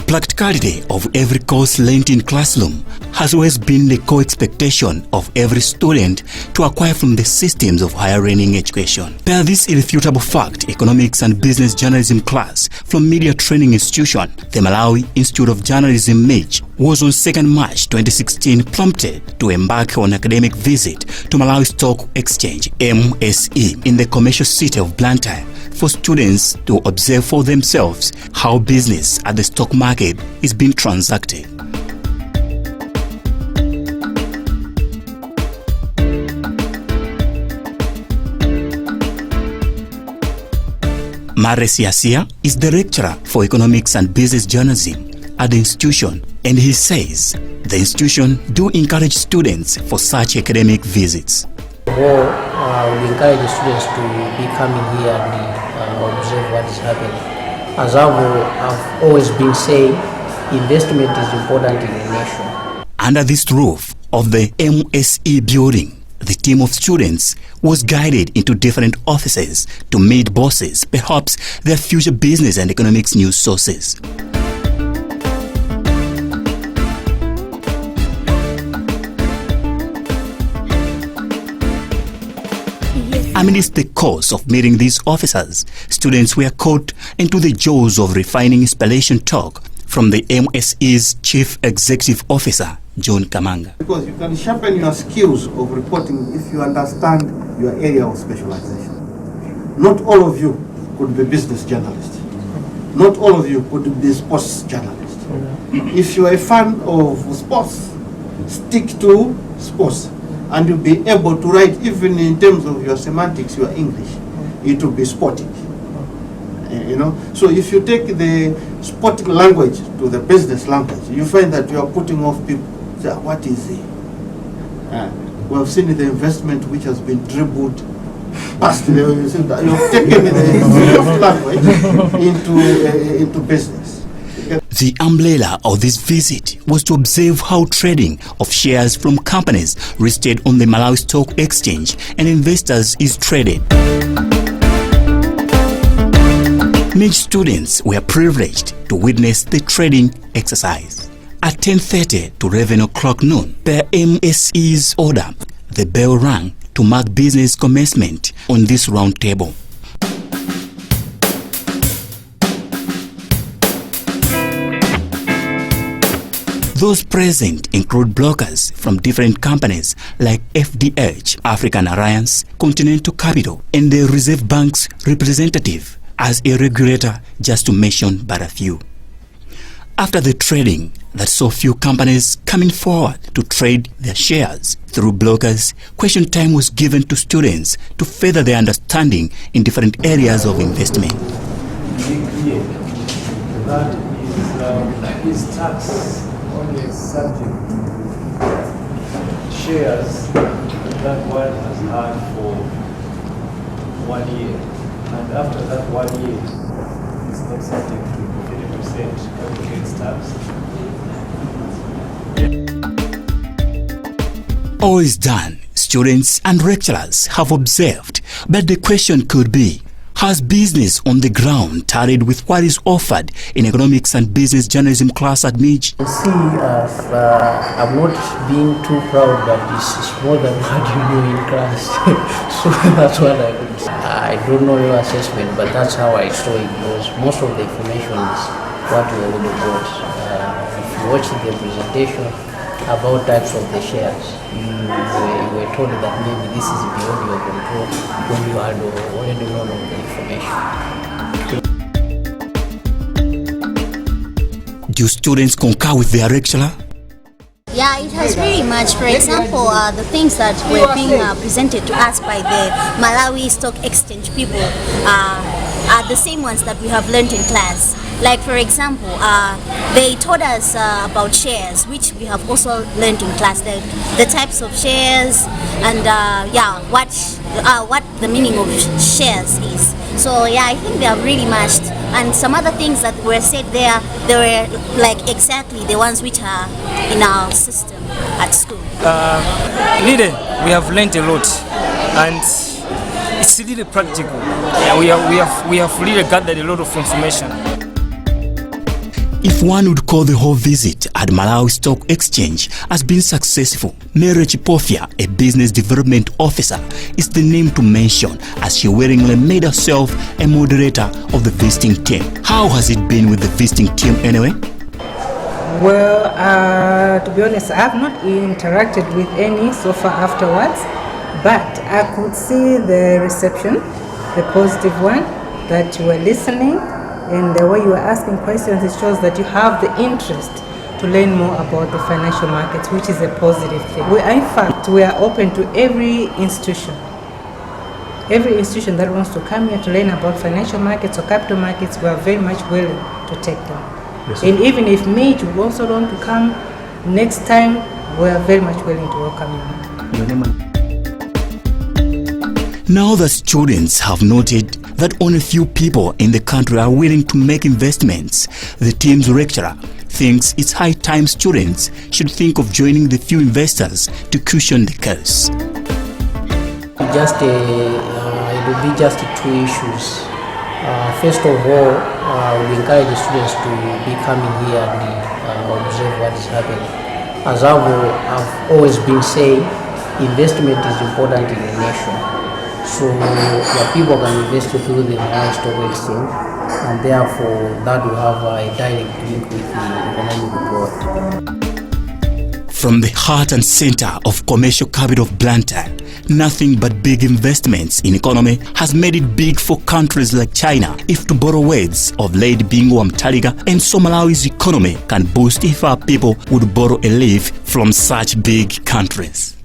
practicality of every course learnt in classroom has always been the core expectation of every student to acquire from the systems of higher learning education. Per this irrefutable fact, economics and business journalism class from Media Training Institution, the Malawi Institute of Journalism MIJ, was on 2nd March 2016 prompted to embark on academic visit to Malawi Stock Exchange MSE in the commercial city of Blantyre for students to observe for themselves how business at the stock market is being transacted. Maresi Asia is the lecturer for economics and business journalism at the institution, and he says the institution do encourage students for such academic visits. We encourage the students to be coming here and observe what is happening. As I've always been saying, investment is important in the nation. Under this roof of the MSE building, the team of students was guided into different offices to meet bosses, perhaps their future business and economics news sources. Amidst the course of meeting these officers, students were caught into the jaws of refining inspiration talk from the MSE's Chief Executive Officer, John Kamanga. Because you can sharpen your skills of reporting if you understand your area of specialization. Not all of you could be business journalists. Not all of you could be sports journalists. If you are a fan of sports, stick to sports. And you'll be able to write, even in terms of your semantics, your English, it will be sporting. You know, so if you take the sporting language to the business language, you find that you are putting off people. Say, what is it? We have seen the investment which has been dribbled past the, you have taken the language into business. The umbrella of this visit was to observe how trading of shares from companies listed on the Malawi Stock Exchange and investors is traded. MIJ students were privileged to witness the trading exercise. At 10:30 to 11 o'clock noon, per MSE's order, the bell rang to mark business commencement on this round table. Those present include bloggers from different companies like FDH, African Alliance, Continental Capital, and the Reserve Bank's representative as a regulator, just to mention but a few. After the trading that saw few companies coming forward to trade their shares through bloggers, question time was given to students to further their understanding in different areas of investment. That is tax only subject shares that one has had for 1 year, and after that 1 year it's not subject to 50% capital gains tax. All is done. Students and lecturers have observed, but the question could be, has business on the ground tallied with what is offered in economics and business journalism class at MIJ? I'm not being too proud, but this is more than what you do in class. So that's what I would say. I don't know your assessment, but that's how I saw it, because most of the information is what we already got. If you watch the presentation about types of the shares, you were told that maybe this is beyond your control when you had already known of the information. Do students concur with their lecturer? Yeah, it has very much. For example, the things that were being presented to us by the Malawi Stock Exchange people are the same ones that we have learned in class. Like, for example, they taught us about shares, which we have also learned in class, the types of shares and what the meaning of shares is. So yeah, I think they are really matched. And some other things that were said there, they were like exactly the ones which are in our system at school. Really, we have learned a lot, and it's really practical. Yeah, we have really gathered a lot of information. If one would call the whole visit at Malawi Stock Exchange as being successful, Mary Chipofia, a business development officer, is the name to mention, as she willingly made herself a moderator of the visiting team. How has it been with the visiting team anyway? Well, to be honest, I have not interacted with any so far afterwards, but I could see the reception, the positive one, that you were listening, and the way you were asking questions, it shows that you have the interest to learn more about the financial markets, which is a positive thing. In fact, we are open to every institution. Every institution that wants to come here to learn about financial markets or capital markets, we are very much willing to take them. Yes, and even if Mitch would also want to come next time, we are very much willing to welcome you. Now that students have noted that only few people in the country are willing to make investments, the team's lecturer thinks it's high time students should think of joining the few investors to cushion the curse. It will be just two issues. First of all, we encourage the students to be coming here and observe what is happening. As I've always been saying, investment is important in the nation. So the people can invest through the Malawi Stock Exchange, and therefore that will have a direct link with the economic growth. From the heart and center of commercial capital of Blantyre, nothing but big investments in economy has made it big for countries like China, if to borrow words of Lady Bingu Mtaliga, and so Malawi's economy can boost if our people would borrow a leaf from such big countries.